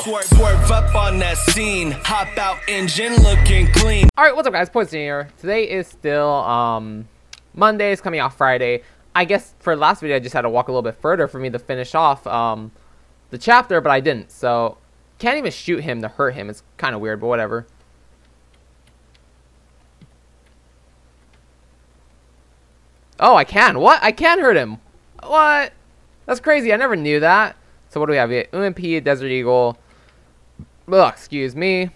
Swerve up on that scene, hop out engine looking clean. Alright, what's up guys, Poison here. Today is still Monday, it's coming out Friday. I guess for the last video I just had to walk a little bit further for me to finish off the chapter, but I didn't. So can't even shoot him to hurt him. It's kind of weird, but whatever. Oh, I can. What? I can hurt him. What? That's crazy. I never knew that. So what do we have here? UMP, Desert Eagle. Ugh, excuse me.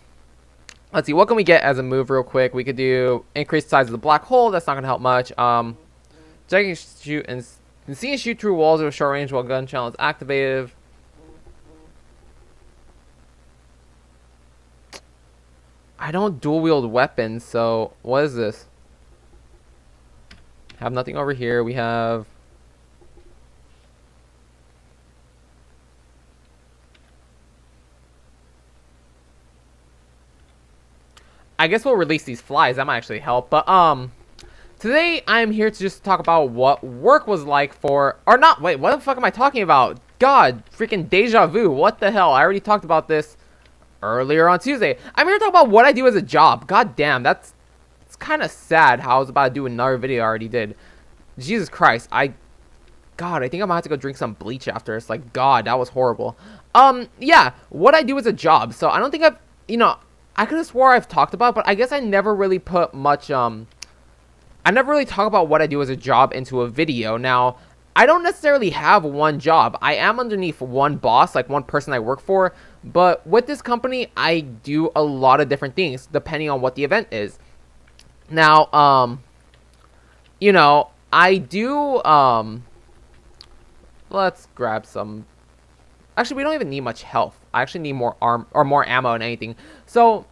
Let's see. What can we get as a move real quick? We could do increase the size of the black hole. That's not going to help much. Can shoot and see and shoot through walls with short range while gun channel is activated. I don't dual wield weapons, so what is this? Have nothing over here. We have I guess we'll release these flies. That might actually help. But today I'm here to just talk about what work was like for, or not, wait, what the fuck am I talking about? God, freaking deja vu. What the hell? I already talked about this earlier on Tuesday. I'm here to talk about what I do as a job. God damn, it's kind of sad how I was about to do another video I already did. Jesus Christ, God, I think I'm gonna have to go drink some bleach after. It's like, God, that was horrible. Yeah, what I do as a job. So I don't think I could have swore I've talked about, but I guess I never really put much, I never really talk about what I do as a job into a video. Now, I don't necessarily have one job. I am underneath one boss, like one person I work for, but with this company, I do a lot of different things, depending on what the event is. Now, I do, let's grab some. Actually, we don't even need much health. I actually need more more ammo than anything. So,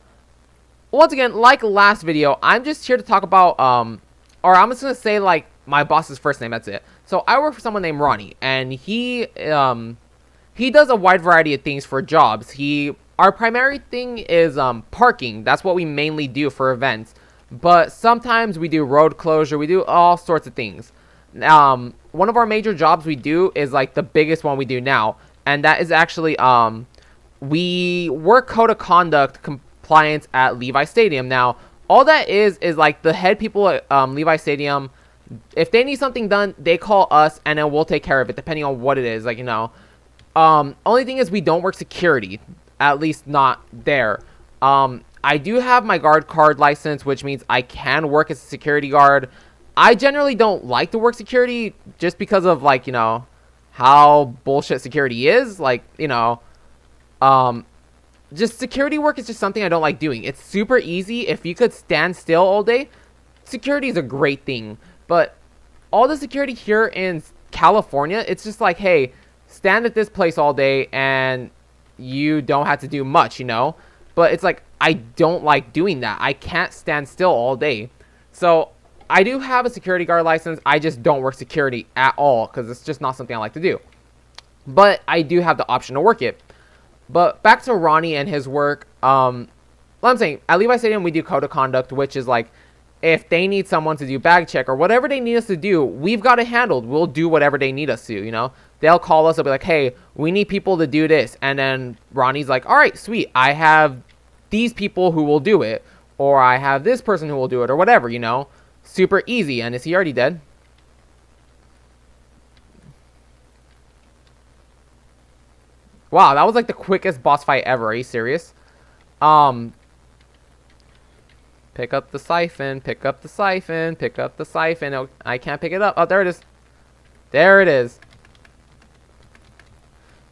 once again, like last video, I'm just here to talk about, or I'm just going to say, like, my boss's first name, that's it. So, I work for someone named Ronnie, and he does a wide variety of things for jobs. Our primary thing is, parking. That's what we mainly do for events. But sometimes we do road closure, we do all sorts of things. One of our major jobs we do is, like, the biggest one we do now. And that is actually, we work code of conduct compliance at Levi Stadium. Now, all that is like the head people at Levi Stadium, if they need something done, they call us and then we'll take care of it, depending on what it is. Like, only thing is we don't work security, at least not there. I do have my guard card license, which means I can work as a security guard. I generally don't like to work security just because of, like, how bullshit security is. Like, just security work is just something I don't like doing. It's super easy. If you could stand still all day, security is a great thing. But all the security here in California, it's just like, hey, stand at this place all day and you don't have to do much, But it's like, I don't like doing that. I can't stand still all day. So I do have a security guard license. I just don't work security at all because it's just not something I like to do. But I do have the option to work it. But back to Ronnie and his work. What I'm saying, at Levi Stadium, we do code of conduct, which is like, if they need someone to do bag check or whatever they need us to do, we've got it handled. We'll do whatever they need us to, They'll call us. They'll be like, hey, we need people to do this. And then Ronnie's like, all right, sweet. I have these people who will do it. Or I have this person who will do it or whatever, Super easy. And is he already dead? Wow, that was like the quickest boss fight ever. Are you serious? Pick up the siphon. Pick up the siphon. Pick up the siphon. Oh, I can't pick it up. Oh, there it is. There it is.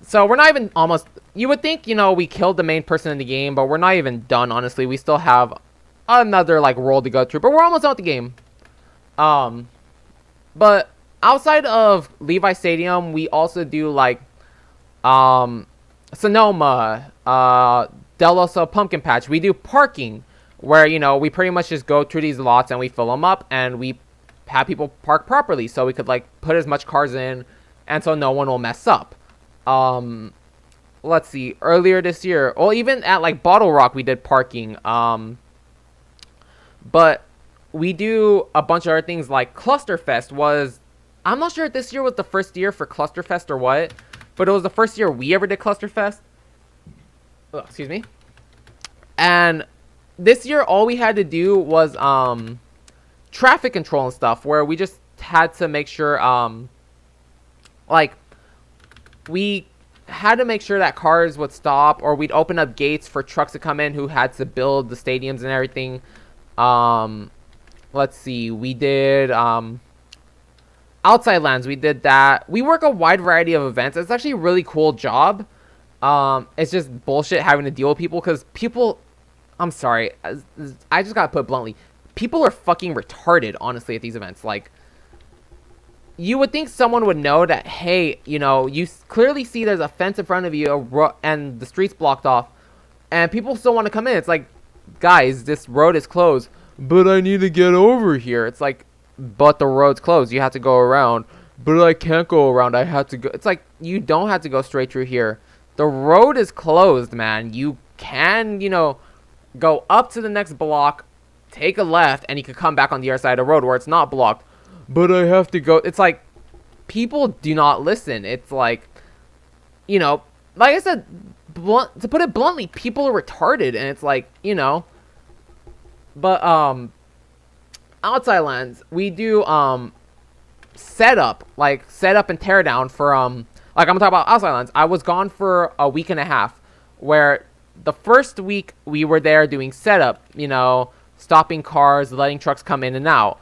So we're not even almost. You would think, we killed the main person in the game, but we're not even done, honestly. We still have another, like, role to go through, but we're almost done with the game. But outside of Levi Stadium, we also do, like, Sonoma, Delosa Pumpkin Patch. We do parking where, we pretty much just go through these lots and we fill them up and we have people park properly so we could, like, put as much cars in and so no one will mess up. Let's see, earlier this year, well, even at, like, Bottle Rock, we did parking. But we do a bunch of other things, like Clusterfest was, I'm not sure if this year was the first year for Clusterfest or what, but it was the first year we ever did Clusterfest. excuse me. And this year, all we had to do was traffic control and stuff, where we just had to make sure, like, we had to make sure that cars would stop, or we'd open up gates for trucks to come in who had to build the stadiums and everything. Let's see, we did outside lands, we did that. We work a wide variety of events. It's actually a really cool job. It's just bullshit having to deal with people, because people, I'm sorry, I just gotta put it bluntly, people are fucking retarded, honestly, at these events. Like, you would think someone would know that, hey, you know, you clearly see there's a fence in front of you, and the street's blocked off, and people still want to come in. It's like, guys, this road is closed, but I need to get over here. It's like, but the road's closed, you have to go around. But I can't go around, I have to go. It's like, you don't have to go straight through here. The road is closed, man. You can, you know, go up to the next block, take a left, and you can come back on the other side of the road where it's not blocked. But I have to go. It's like, people do not listen. It's like, you know, like I said, to put it bluntly, people are retarded, and it's like, you know. But outside lands, we do setup and tear down for like, I'm talking about outside lands. I was gone for a week and a half, where the first week we were there doing setup, you know, stopping cars, letting trucks come in and out.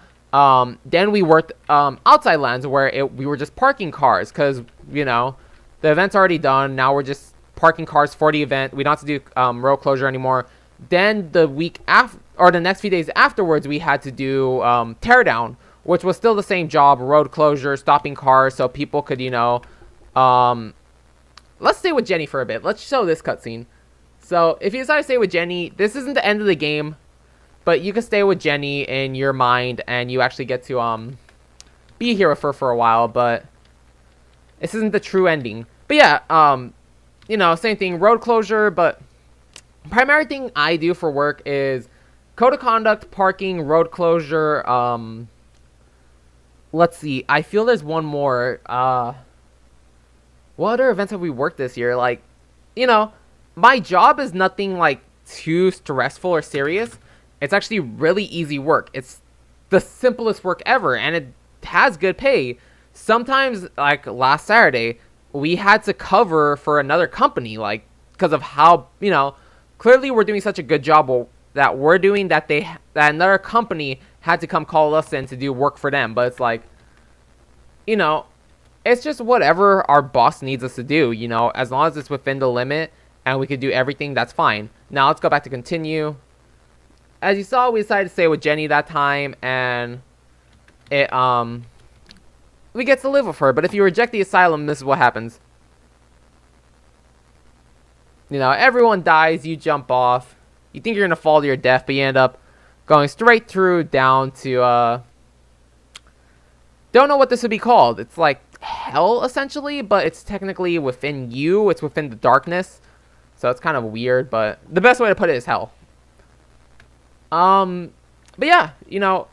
Then we worked outside lands, where we were just parking cars, because, you know, the event's already done. Now we're just parking cars for the event. We don't have to do road closure anymore. Then the week after, or the next few days afterwards, we had to do teardown, which was still the same job, road closure, stopping cars, so people could, you know, let's stay with Jenny for a bit. Let's show this cutscene. So if you decide to stay with Jenny, this isn't the end of the game, but you can stay with Jenny in your mind, and you actually get to be here with her for a while. But this isn't the true ending. But yeah, you know, same thing, road closure. But primary thing I do for work is code of conduct, parking, road closure. Let's see, I feel there's one more. What other events have we worked this year? Like, you know, my job is nothing like too stressful or serious. It's actually really easy work. It's the simplest work ever, and it has good pay. Sometimes, like last Saturday, we had to cover for another company, like, because of how, you know, clearly we're doing such a good job that we're doing that another company had to come call us in to do work for them. But it's like, you know, it's just whatever our boss needs us to do, you know, as long as it's within the limit and we could do everything, that's fine. Now let's go back to continue. As you saw, we decided to stay with Jenny that time, and it, we get to live with her. But if you reject the asylum, this is what happens. You know, everyone dies, you jump off. You think you're gonna fall to your death, but you end up going straight through down to, don't know what this would be called. It's like hell, essentially, but it's technically within you. It's within the darkness. So it's kind of weird, but the best way to put it is hell. But yeah, you know,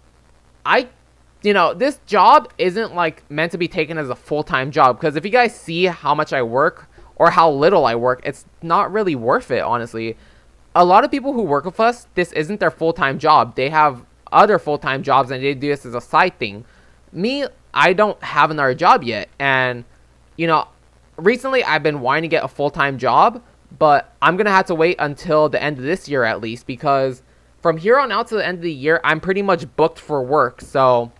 this job isn't like meant to be taken as a full-time job, because if you guys see how much I work or how little I work, it's not really worth it, honestly. A lot of people who work with us, this isn't their full-time job. They have other full-time jobs, and they do this as a side thing. Me, I don't have another job yet, and, you know, recently I've been wanting to get a full-time job, but I'm gonna have to wait until the end of this year at least, because from here on out to the end of the year, I'm pretty much booked for work. So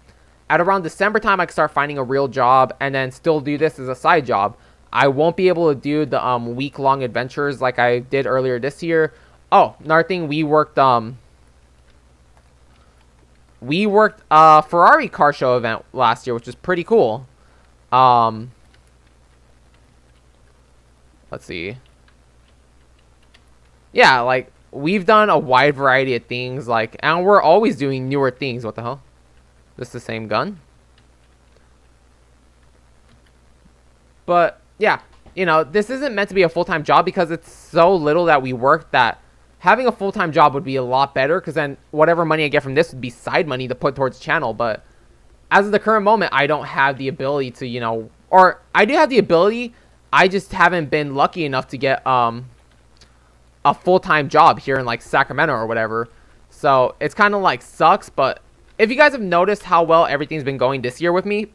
at around December time, I can start finding a real job and then still do this as a side job. I won't be able to do the week-long adventures like I did earlier this year. Oh, another thing, we worked a Ferrari car show event last year, which is pretty cool. Let's see. Yeah, like, we've done a wide variety of things, like, and we're always doing newer things. What the hell? This is the same gun? But, yeah, you know, this isn't meant to be a full-time job because it's so little that we work that having a full-time job would be a lot better, because then whatever money I get from this would be side money to put towards the channel. But as of the current moment, I don't have the ability to, you know, or I do have the ability, I just haven't been lucky enough to get, a full-time job here in like Sacramento or whatever. So it's kind of like sucks. But if you guys have noticed how well everything's been going this year with me,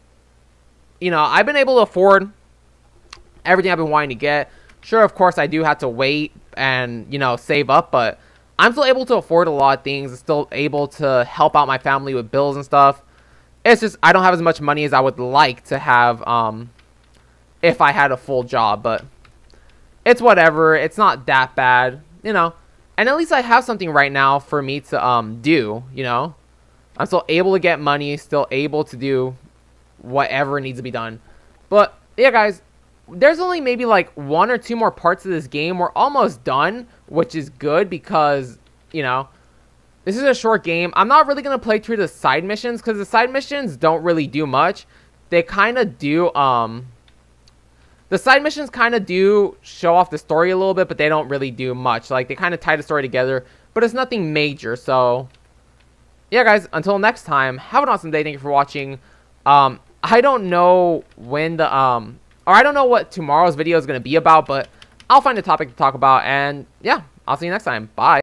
you know, I've been able to afford everything I've been wanting to get. Sure, of course, I do have to wait and, you know, save up, but I'm still able to afford a lot of things. Still able to help out my family with bills and stuff. It's just I don't have as much money as I would like to have if I had a full job, but it's whatever. It's not that bad, you know. And at least I have something right now for me to do, you know. I'm still able to get money, still able to do whatever needs to be done. But yeah, guys, there's only maybe like 1 or 2 more parts of this game. We're almost done, which is good because, you know, this is a short game. I'm not really going to play through the side missions because the side missions don't really do much. They kind of do, the side missions kind of do show off the story a little bit, but they don't really do much. Like, they kind of tie the story together, but it's nothing major. So, yeah, guys, until next time, have an awesome day. Thank you for watching. I don't know when the, or I don't know what tomorrow's video is going to be about, but I'll find a topic to talk about. And, yeah, I'll see you next time. Bye.